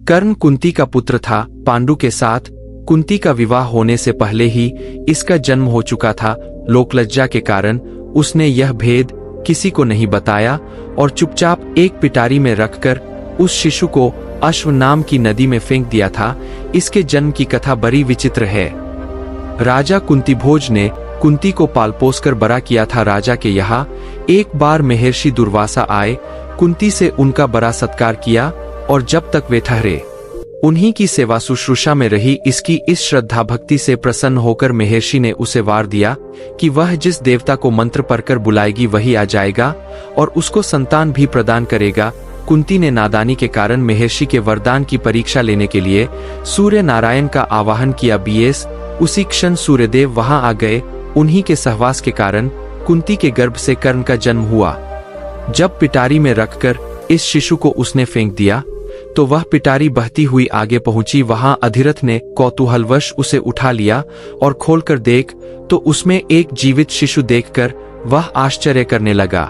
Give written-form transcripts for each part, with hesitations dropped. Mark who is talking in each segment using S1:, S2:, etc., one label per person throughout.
S1: कर्ण कुंती का पुत्र था। पांडु के साथ कुंती का विवाह होने से पहले ही इसका जन्म हो चुका था। लोकलज्जा के कारण उसने यह भेद किसी को नहीं बताया और चुपचाप एक पिटारी में रखकर उस शिशु को अश्व नाम की नदी में फेंक दिया था। इसके जन्म की कथा बड़ी विचित्र है। राजा कुंतीभोज ने कुंती को पाल पोस कर बड़ा किया था। राजा के यहाँ एक बार महर्षि दुर्वासा आए, कुंती से उनका बड़ा सत्कार किया और जब तक वे ठहरे उन्हीं की सेवा शुश्रूषा में रही। इसकी इस श्रद्धा भक्ति से प्रसन्न होकर महर्षि ने उसे वार दिया कि वह जिस देवता को मंत्र पढ़कर बुलाएगी वही आ जाएगा और उसको संतान भी प्रदान करेगा। कुंती ने नादानी के कारण महर्षि के वरदान की परीक्षा लेने के लिए सूर्य नारायण का आवाहन किया। उसी क्षण सूर्यदेव वहां आ गए। उन्हीं के सहवास के कारण कुंती के गर्भ से कर्ण का जन्म हुआ। जब पिटारी में रखकर इस शिशु को उसने फेंक दिया तो वह पिटारी बहती हुई आगे पहुंची। वहां अधिरथ ने कौतूहलवश उसे उठा लिया और खोलकर देख तो उसमें एक जीवित शिशु देखकर वह आश्चर्य करने लगा।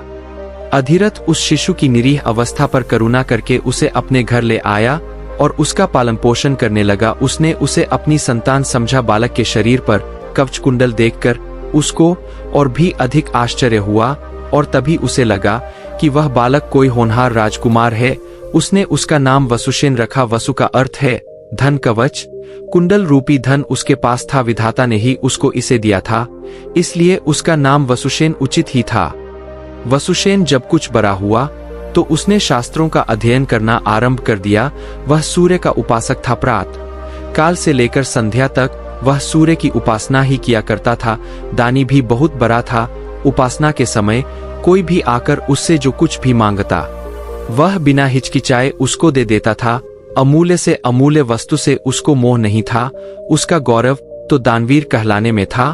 S1: अधिरथ उस शिशु की निरीह अवस्था पर करुणा करके उसे अपने घर ले आया और उसका पालन पोषण करने लगा। उसने उसे अपनी संतान समझा। बालक के शरीर पर कवच कुंडल देखकर उसको और भी अधिक आश्चर्य हुआ और तभी उसे लगा कि वह बालक कोई होनहार राजकुमार है। उसने उसका नाम वसुसेन रखा। वसु का अर्थ है धन कवच। कुंडल रूपी धन उसके पास था। विधाता ने ही उसको इसे दिया था, इसलिए उसका नाम वसुसेन उचित ही था। वसुसेन जब कुछ बड़ा हुआ तो उसने शास्त्रों का अध्ययन करना आरंभ कर दिया। वह सूर्य का उपासक था। प्रातः काल से लेकर संध्या तक वह सूर्य की उपासना ही किया करता था। दानी भी बहुत बड़ा था। उपासना के समय कोई भी आकर उससे जो कुछ भी मांगता वह बिना हिचकिचाए उसको दे देता था। अमूल्य से अमूल्य वस्तु से उसको मोह नहीं था। उसका गौरव तो दानवीर कहलाने में था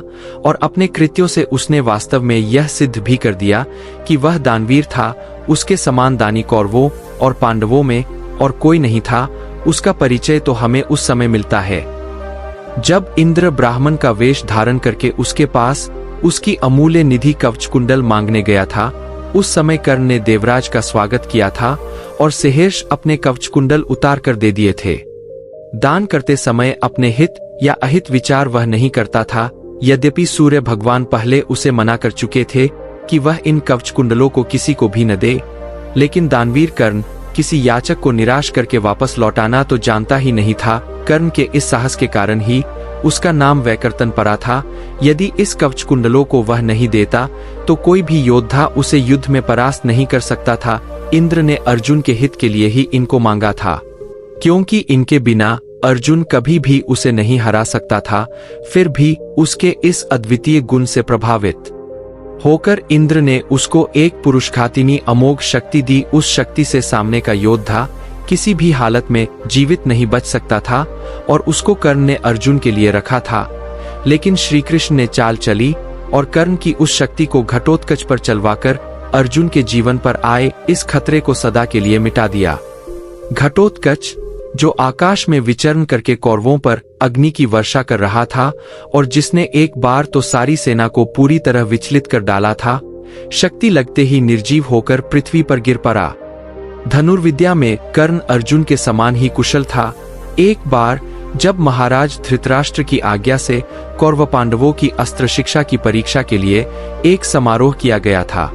S1: और अपने कृत्यों से उसने वास्तव में यह सिद्ध भी कर दिया कि वह दानवीर था। उसके समान दानी कौरवों और पांडवों में और कोई नहीं था। उसका परिचय तो हमें उस समय मिलता है जब इंद्र ब्राह्मण का वेश धारण करके उसके पास उसकी अमूल्य निधि कवच कुंडल मांगने गया था। उस समय कर्ण ने देवराज का स्वागत किया था और सहर्ष अपने कवच कुंडल उतार कर दे दिए थे। दान करते समय अपने हित या अहित विचार वह नहीं करता था। यद्यपि सूर्य भगवान पहले उसे मना कर चुके थे कि वह इन कवच कुंडलों को किसी को भी न दे, लेकिन दानवीर कर्ण किसी याचक को निराश करके वापस लौटाना तो जानता ही नहीं था। कर्ण के इस साहस के कारण ही उसका नाम वैकर्तन पड़ा था। यदि इस कवच कुंडलों को वह नहीं देता तो कोई भी योद्धा उसे युद्ध में परास्त नहीं कर सकता था। इंद्र ने अर्जुन के हित के लिए ही इनको मांगा था, क्योंकि इनके बिना अर्जुन कभी भी उसे नहीं हरा सकता था। फिर भी उसके इस अद्वितीय गुण से प्रभावित होकर इंद्र ने उसको एक पुरुषघातिनी अमोघ शक्ति दी। उस शक्ति से सामने का योद्धा किसी भी हालत में जीवित नहीं बच सकता था और उसको कर्ण ने अर्जुन के लिए रखा था। लेकिन श्री कृष्ण ने चाल चली और कर्ण की उस शक्ति को घटोत्कच पर चलवाकर अर्जुन के जीवन पर आए इस खतरे को सदा के लिए मिटा दिया। घटोत्कच जो आकाश में विचरण करके कौरवों पर अग्नि की वर्षा कर रहा था और जिसने एक बार तो सारी सेना को पूरी तरह विचलित कर डाला था, शक्ति लगते ही निर्जीव होकर पृथ्वी पर गिर पड़ा। धनुर्विद्या में कर्ण अर्जुन के समान ही कुशल था। एक बार जब महाराज धृतराष्ट्र की आज्ञा से कौरव पांडवों की अस्त्र शिक्षा की परीक्षा के लिए एक समारोह किया गया था,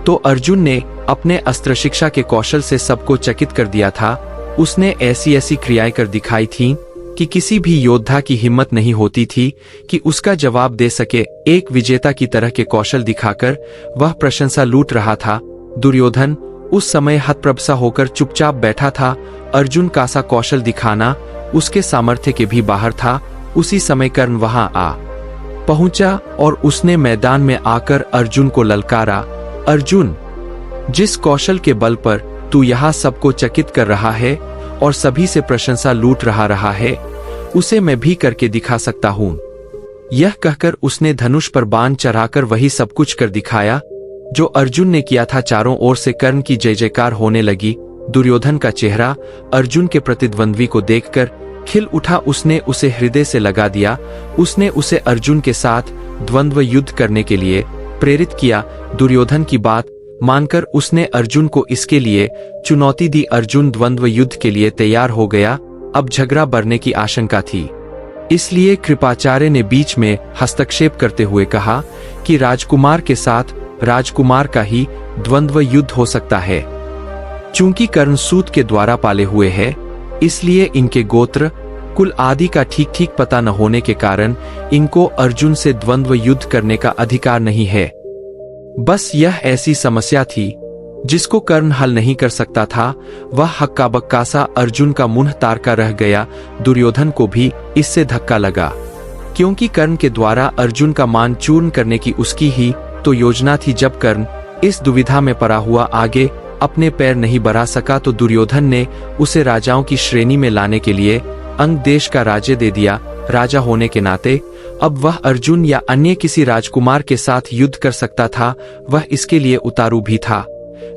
S1: तो अर्जुन ने अपने अस्त्र शिक्षा के कौशल से सबको चकित कर दिया था। उसने ऐसी ऐसी क्रियाएं कर दिखाई थीं कि किसी भी योद्धा की हिम्मत नहीं होती थी कि उसका जवाब दे सके। एक विजेता की तरह के कौशल दिखाकर वह प्रशंसा लूट रहा था। दुर्योधन उस समय हतप्रभ होकर चुपचाप बैठा था। अर्जुन का सा कौशल दिखाना उसके सामर्थ्य के भी बाहर था। उसी समय कर्ण वहां आ पहुंचा और उसने मैदान में आकर अर्जुन को ललकारा, अर्जुन, जिस कौशल के बल पर तू यहाँ सबको चकित कर रहा है और सभी से प्रशंसा लूट रहा है, उसे मैं भी करके दिखा सकता हूँ। यह कहकर उसने धनुष पर बाण चढ़ाकर वही सब कुछ कर दिखाया जो अर्जुन ने किया था। चारों ओर से कर्ण की जय जयकार होने लगी। दुर्योधन का चेहरा अर्जुन के प्रतिद्वंद्वी को देखकर खिल उठा। उसने उसे हृदय से लगा दिया। उसने उसे अर्जुन के साथ द्वंद्व युद्ध करने के लिए प्रेरित किया। दुर्योधन की बात मानकर उसने अर्जुन को इसके लिए चुनौती दी। अर्जुन द्वंद्व युद्ध के लिए तैयार हो गया। अब झगड़ा बढ़ने की आशंका थी, इसलिए कृपाचार्य ने बीच में हस्तक्षेप करते हुए कहा कि राजकुमार के साथ राजकुमार का ही द्वंद्व युद्ध हो सकता है। चूंकि कर्ण सूत के द्वारा पाले हुए हैं, इसलिए इनके गोत्र कुल आदि का ठीक ठीक पता न होने के कारण इनको अर्जुन से द्वंद्व युद्ध करने का अधिकार नहीं है। बस यह ऐसी समस्या थी जिसको कर्ण हल नहीं कर सकता था। वह हक्का बक्का सा अर्जुन का मुंह तारका रह गया। दुर्योधन को भी इससे धक्का लगा, क्योंकि कर्ण के द्वारा अर्जुन का मान चूर्ण करने की उसकी ही तो योजना थी। जब कर्ण इस दुविधा में पड़ा हुआ आगे अपने पैर नहीं बढ़ा सका, तो दुर्योधन ने उसे राजाओं की श्रेणी में लाने के लिए अंग देश का राज्य दे दिया। राजा होने के नाते अब वह अर्जुन या अन्य किसी राजकुमार के साथ युद्ध कर सकता था। वह इसके लिए उतारू भी था,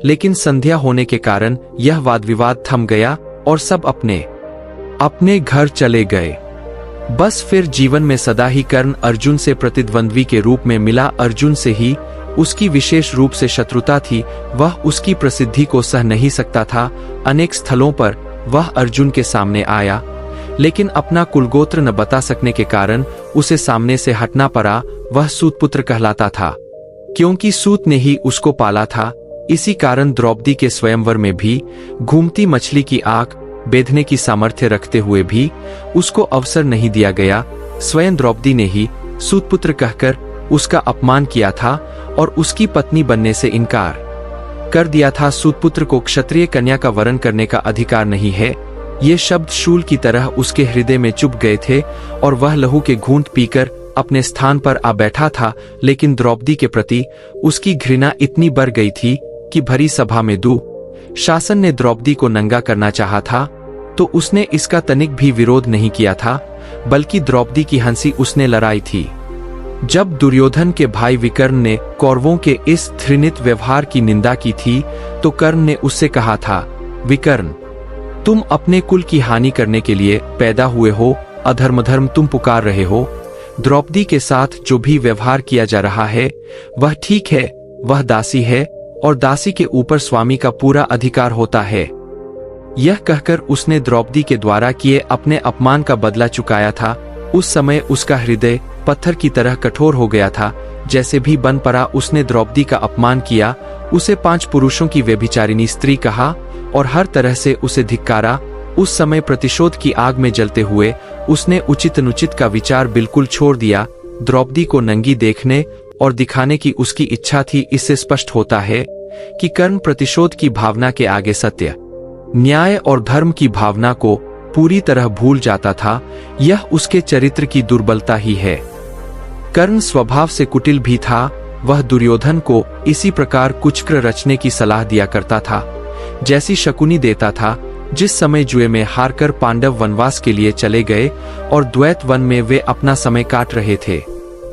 S1: लेकिन संध्या होने के कारण यह वाद विवाद थम गया और सब अपने अपने घर चले गए। बस फिर जीवन में सदा ही कर्ण अर्जुन से प्रतिद्वंद्वी के रूप में मिला। अर्जुन से ही उसकी विशेष रूप से शत्रुता थी। वह उसकी प्रसिद्धि को सह नहीं सकता था। अनेक स्थलों पर वह अर्जुन के सामने आया, लेकिन अपना कुलगोत्र न बता सकने के कारण उसे सामने से हटना पड़ा। वह सूतपुत्र कहलाता था, क्योंकि सूत ने ही उसको पाला था। इसी कारण द्रौपदी के स्वयंवर में भी घूमती मछली की आंख बेधने की सामर्थ्य रखते हुए भी उसको अवसर नहीं दिया गया। स्वयं द्रौपदी ने ही सूतपुत्र कहकर उसका अपमान किया था और उसकी पत्नी बनने से इनकार कर दिया था। सूतपुत्र को क्षत्रिय कन्या का वरण करने का अधिकार नहीं है। ये शब्द शूल की तरह उसके हृदय में चुभ गए थे और वह लहू के घूंट पीकर अपने स्थान पर आ बैठा था। लेकिन द्रौपदी के प्रति उसकी घृणा इतनी बढ़ गई थी कि भरी सभा में शासन ने द्रौपदी को नंगा करना चाहा था, तो उसने इसका तनिक भी विरोध नहीं किया था, बल्कि द्रौपदी की हंसी उसने लड़ाई थी। जब दुर्योधन के भाई विकर्ण ने कौरवों के इस घृणित व्यवहार की निंदा की थी, तो कर्ण ने उससे कहा था, विकर्ण, तुम अपने कुल की हानि करने के लिए पैदा हुए हो। अधर्म तुम पुकार रहे हो। द्रौपदी के साथ जो भी व्यवहार किया जा रहा है वह ठीक है। वह दासी है और दासी के ऊपर स्वामी का पूरा अधिकार होता है। यह कहकर उसने द्रौपदी के द्वारा किए अपने अपमान का बदला चुकाया था। उस समय उसका हृदय पत्थर की तरह कठोर हो गया था। जैसे भी बन पड़ा उसने द्रौपदी का अपमान किया, उसे 5 पुरुषों की व्यभिचारिणी स्त्री कहा और हर तरह से उसे धिक्कारा। उस समय प्रतिशोध की आग में जलते हुए उसने उचित अनुचित का विचार बिल्कुल छोड़ दिया। द्रौपदी को नंगी देखने और दिखाने की उसकी इच्छा थी। इससे स्पष्ट होता है कि कर्ण प्रतिशोध की भावना के आगे सत्य, न्याय और धर्म की भावना को पूरी तरह भूल जाता था। यह उसके चरित्र की दुर्बलता ही है। कर्ण स्वभाव से कुटिल भी था। वह दुर्योधन को इसी प्रकार कुचक्र रचने की सलाह दिया करता था, जैसी शकुनी देता था। जिस समय जुए में हारकर पांडव वनवास के लिए चले गए और द्वैत वन में वे अपना समय काट रहे थे,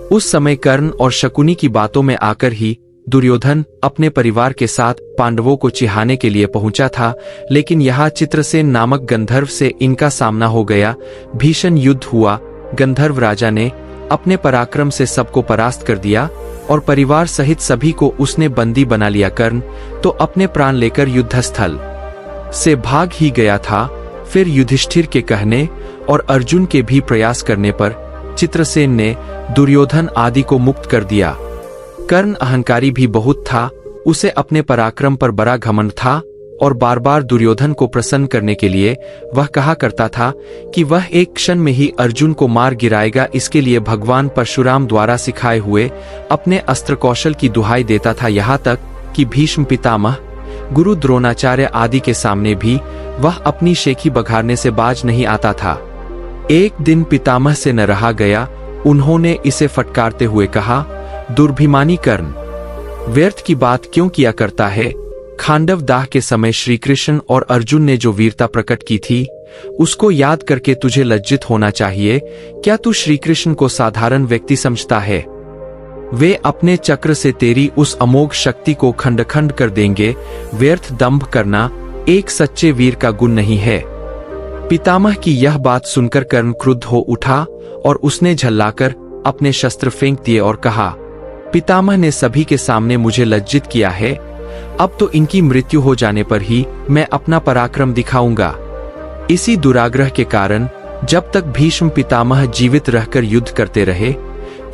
S1: उस समय कर्ण और शकुनी की बातों में आकर ही दुर्योधन अपने परिवार के साथ पांडवों को चिढ़ाने के लिए पहुंचा था। लेकिन यहाँ चित्रसेन नामक गंधर्व से इनका सामना हो गया। भीषण युद्ध हुआ। गंधर्व राजा ने अपने पराक्रम से सबको परास्त कर दिया और परिवार सहित सभी को उसने बंदी बना लिया। कर्ण तो अपने प्राण लेकर युद्धस्थल से भाग ही गया था। फिर युधिष्ठिर के कहने और अर्जुन के भी प्रयास करने पर चित्रसेन ने दुर्योधन आदि को मुक्त कर दिया। कर्ण अहंकारी भी बहुत था। उसे अपने पराक्रम पर बड़ा घमंड था और बार बार दुर्योधन को प्रसन्न करने के लिए वह कहा करता था कि वह एक क्षण में ही अर्जुन को मार गिराएगा। इसके लिए भगवान परशुराम द्वारा सिखाए हुए अपने अस्त्र कौशल की दुहाई देता था। यहाँ तक कि भीष्म पितामह, गुरु द्रोणाचार्य आदि के सामने भी वह अपनी शेखी बघारने से बाज नहीं आता था। एक दिन पितामह से न रहा गया। उन्होंने इसे फटकारते हुए कहा, दुर्भिमानी कर्ण, व्यर्थ की बात क्यों किया करता है? खांडव दाह के समय श्री कृष्ण और अर्जुन ने जो वीरता प्रकट की थी, उसको याद करके तुझे लज्जित होना चाहिए। क्या तू श्री कृष्ण को साधारण व्यक्ति समझता है? वे अपने चक्र से तेरी उस अमोघ शक्ति को खंड खंड कर देंगे। व्यर्थ दंभ करना एक सच्चे वीर का गुण नहीं है। पितामह की यह बात सुनकर कर्ण क्रुद्ध हो उठा और उसने झल्लाकर अपने शस्त्र फेंक दिए और कहा, पितामह ने सभी के सामने मुझे लज्जित किया है। अब तो इनकी मृत्यु हो जाने पर ही मैं अपना पराक्रम दिखाऊंगा। इसी दुराग्रह के कारण जब तक भीष्म पितामह जीवित रहकर युद्ध करते रहे,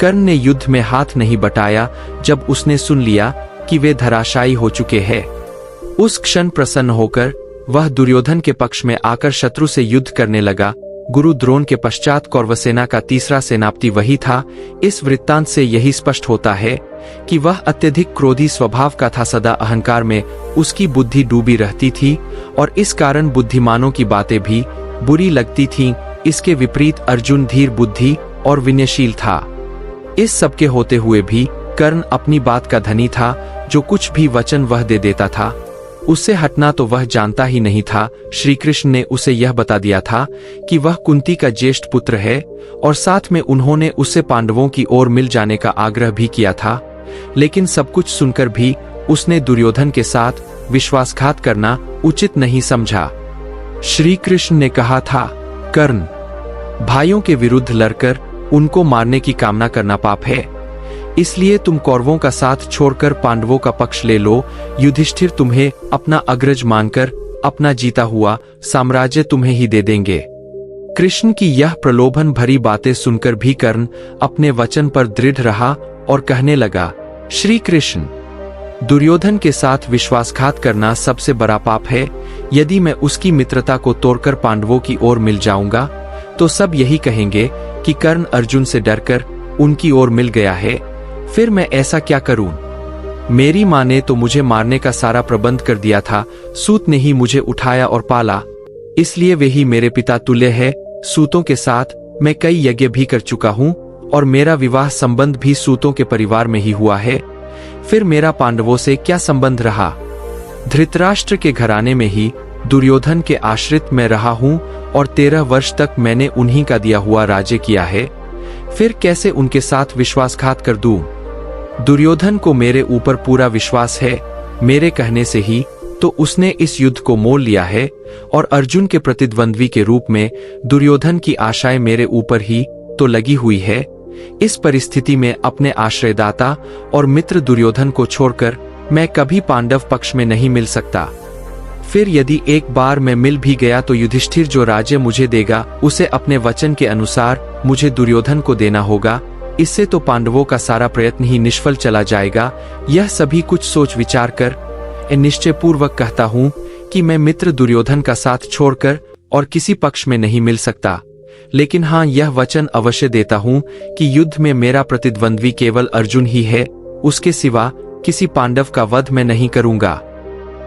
S1: कर्ण ने युद्ध में हाथ नहीं बटाया। जब उसने सुन लिया कि वे धराशायी हो चुके हैं, उस क्षण प्रसन्न होकर वह दुर्योधन के पक्ष में आकर शत्रु से युद्ध करने लगा। गुरु द्रोण के पश्चात कौरवसेना का तीसरा सेनापति वही था। इस वृत्तांत से यही स्पष्ट होता है कि वह अत्यधिक क्रोधी स्वभाव का था। सदा अहंकार में उसकी बुद्धि डूबी रहती थी और इस कारण बुद्धिमानों की बातें भी बुरी लगती थीं। इसके विपरीत अर्जुन धीर बुद्धि और विनयशील था। इस सब के होते हुए भी कर्ण अपनी बात का धनी था। जो कुछ भी वचन वह दे देता था, उससे हटना तो वह जानता ही नहीं था। श्री कृष्ण ने उसे यह बता दिया था कि वह कुंती का ज्येष्ठ पुत्र है और साथ में उन्होंने उससे पांडवों की ओर मिल जाने का आग्रह भी किया था। लेकिन सब कुछ सुनकर भी उसने दुर्योधन के साथ विश्वासघात करना उचित नहीं समझा। श्री कृष्ण ने कहा था, कर्ण, भाइयों के विरुद्ध लड़कर उनको मारने की कामना करना पाप है, इसलिए तुम कौरवों का साथ छोड़कर पांडवों का पक्ष ले लो। युधिष्ठिर तुम्हें अपना अग्रज मानकर अपना जीता हुआ साम्राज्य तुम्हें ही दे देंगे। कृष्ण की यह प्रलोभन भरी बातें सुनकर भी कर्ण अपने वचन पर दृढ़ रहा और कहने लगा, श्री कृष्ण, दुर्योधन के साथ विश्वासघात करना सबसे बड़ा पाप है। यदि मैं उसकी मित्रता को तोड़कर पांडवों की ओर मिल जाऊंगा तो सब यही कहेंगे कि कर्ण अर्जुन से डरकर उनकी ओर मिल गया है। फिर मैं ऐसा क्या करूं? मेरी मां ने तो मुझे मारने का सारा प्रबंध कर दिया था। सूत ने ही मुझे उठाया और पाला, इसलिए वे ही मेरे पिता तुल्य है। सूतों के साथ मैं कई यज्ञ भी कर चुका हूं और मेरा विवाह संबंध भी सूतों के परिवार में ही हुआ है। फिर मेरा पांडवों से क्या संबंध रहा? धृतराष्ट्र के घराने में ही दुर्योधन के आश्रित मैं रहा हूं और 13 वर्ष तक मैंने उन्हीं का दिया हुआ राज्य किया है। फिर कैसे उनके साथ विश्वासघात कर दूं? दुर्योधन को मेरे ऊपर पूरा विश्वास है। मेरे कहने से ही तो उसने इस युद्ध को मोल लिया है और अर्जुन के प्रतिद्वंद्वी के रूप में दुर्योधन की आशाएं मेरे ऊपर ही तो लगी हुई है। इस परिस्थिति में अपने आश्रयदाता और मित्र दुर्योधन को छोड़कर मैं कभी पांडव पक्ष में नहीं मिल सकता। फिर यदि एक बार मैं मिल भी गया तो युधिष्ठिर जो राज्य मुझे देगा उसे अपने वचन के अनुसार मुझे दुर्योधन को देना होगा। इससे तो पांडवों का सारा प्रयत्न ही निष्फल चला जाएगा। यह सभी कुछ सोच विचार कर निश्चय पूर्वक कहता हूँ कि मैं मित्र दुर्योधन का साथ छोड़कर और किसी पक्ष में नहीं मिल सकता। लेकिन हाँ, यह वचन अवश्य देता हूँ कि युद्ध में मेरा प्रतिद्वंद्वी केवल अर्जुन ही है। उसके सिवा किसी पांडव का वध मैं नहीं करूंगा।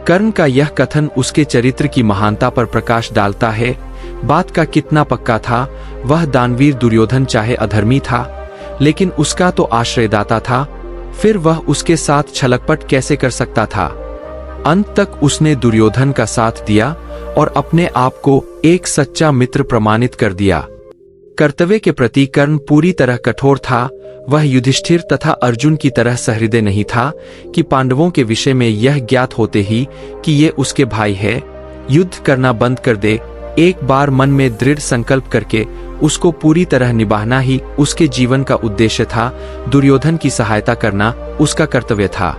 S1: कर्ण का यह कथन उसके चरित्र की महानता पर प्रकाश डालता है। बात का कितना पक्का था। वह दानवीर दुर्योधन चाहे अधर्मी था, लेकिन उसका तो आश्रयदाता था। फिर वह उसके साथ छलकपट कैसे कर सकता था? अंत तक उसने दुर्योधन का साथ दिया और अपने आप को एक सच्चा मित्र प्रमाणित कर दिया। कर्तव्य के प्रति कर्ण पूरी तरह कठोर था। वह युधिष्ठिर तथा अर्जुन की तरह सहृदय नहीं था कि पांडवों के विषय में यह ज्ञात होते ही कि ये उसके भाई है, युद्ध करना बंद कर दे। एक बार मन में दृढ़ संकल्प करके उसको पूरी तरह निभाना ही उसके जीवन का उद्देश्य था। दुर्योधन की सहायता करना उसका कर्तव्य था।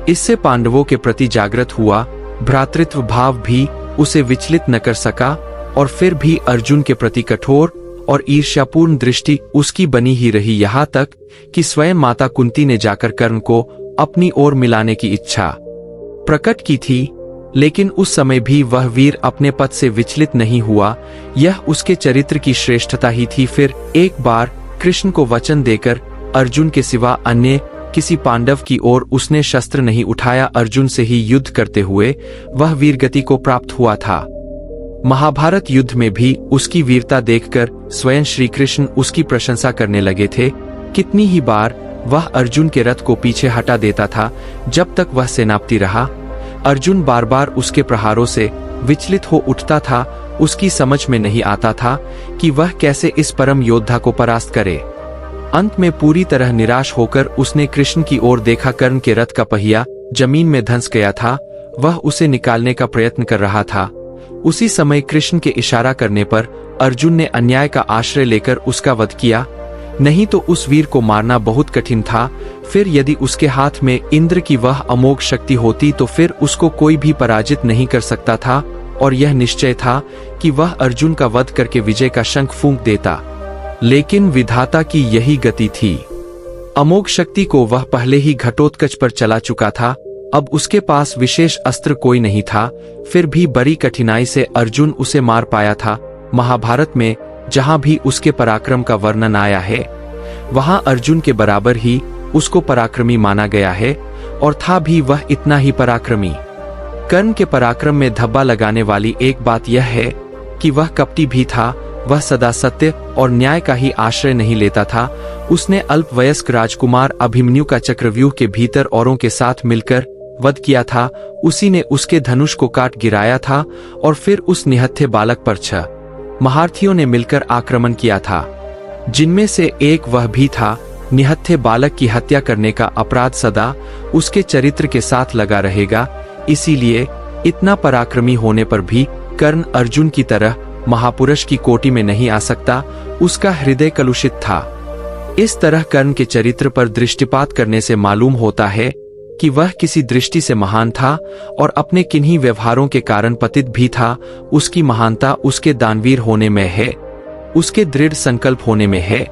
S1: इससे पांडवों के प्रति जागृत हुआ भ्रातृत्व भाव भी उसे विचलित न कर सका और फिर भी अर्जुन के प्रति कठोर और ईर्ष्यापूर्ण दृष्टि उसकी बनी ही रही, यहाँ तक कि स्वयं माता कुंती ने जाकर कर्ण को अपनी ओर मिलाने की इच्छा प्रकट की थी। लेकिन उस समय भी वह वीर अपने पद से विचलित नहीं हुआ। यह उसके चरित्र की श्रेष्ठता ही थी। फिर एक बार कृष्ण को वचन देकर अर्जुन के सिवा अन्य किसी पांडव की ओर उसने शस्त्र नहीं उठाया। अर्जुन से ही युद्ध करते हुए वह वीरगति को प्राप्त हुआ था। महाभारत युद्ध में भी उसकी वीरता देखकर स्वयं श्री कृष्ण उसकी प्रशंसा करने लगे थे। कितनी ही बार वह अर्जुन के रथ को पीछे हटा देता था। जब तक वह सेनापति रहा, अर्जुन बार बार उसके प्रहारों से विचलित हो उठता था। उसकी समझ में नहीं आता था कि वह कैसे इस परम योद्धा को परास्त करे। अंत में पूरी तरह निराश होकर उसने कृष्ण की ओर देखा। कर्ण के रथ का पहिया जमीन में धंस गया था। वह उसे निकालने का प्रयत्न कर रहा था। उसी समय कृष्ण के इशारा करने पर अर्जुन ने अन्याय का आश्रय लेकर उसका वध किया। नहीं तो उस वीर को मारना बहुत कठिन था। फिर यदि उसके हाथ में इंद्र की वह अमोघ शक्ति होती तो फिर उसको कोई भी पराजित नहीं कर सकता था, और यह निश्चय था कि वह अर्जुन का वध करके विजय का शंख फूंक देता। लेकिन विधाता की यही गति थी। अमोघ शक्ति को वह पहले ही घटोत्कच पर चला चुका था। अब उसके पास विशेष अस्त्र कोई नहीं था। फिर भी बड़ी कठिनाई से अर्जुन उसे मार पाया था। महाभारत में जहां भी उसके पराक्रम का वर्णन आया है, वहां अर्जुन के बराबर ही उसको पराक्रमी माना गया है, और था भी वह इतना ही पराक्रमी। कर्ण के पराक्रम में धब्बा लगाने वाली एक बात यह है कि वह कपटी भी था। वह सदा सत्य और न्याय का ही आश्रय नहीं लेता था। उसने अल्पवयस्क राजकुमार अभिमन्यु का चक्रव्यूह के भीतर औरों के साथ मिलकर वध किया था। उसी ने उसके धनुष को काट गिराया था, और फिर उस निहत्थे बालक पर 6 महारथियों ने मिलकर आक्रमण किया था, जिनमें से एक वह भी था। निहत्थे बालक की हत्या करने का अपराध सदा उसके चरित्र के साथ लगा रहेगा। इसीलिए इतना पराक्रमी होने पर भी कर्ण अर्जुन की तरह महापुरुष की कोटि में नहीं आ सकता। उसका हृदय कलुषित था। इस तरह कर्ण के चरित्र पर दृष्टिपात करने से मालूम होता है कि वह किसी दृष्टि से महान था, और अपने किन्हीं व्यवहारों के कारण पतित भी था। उसकी महानता उसके दानवीर होने में है, उसके दृढ़ संकल्प होने में है,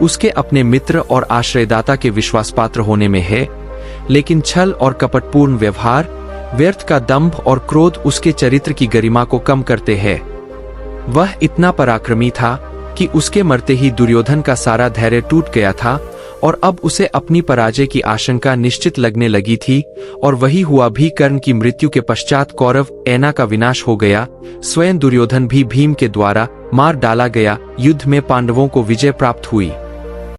S1: उसके अपने मित्र और आश्रयदाता के विश्वासपात्र होने में है। लेकिन छल और कपटपूर्ण व्यवहार, व्यर्थ का दंभ और क्रोध उसके चरित्र की गरिमा को कम करते हैं। वह इतना पराक्रमी था कि उसके मरते ही दुर्योधन का सारा धैर्य टूट गया था, और अब उसे अपनी पराजय की आशंका निश्चित लगने लगी थी। और वही हुआ भी। कर्ण की मृत्यु के पश्चात कौरव सेना का विनाश हो गया। स्वयं दुर्योधन भी भीम के द्वारा मार डाला गया। युद्ध में पांडवों को विजय प्राप्त हुई।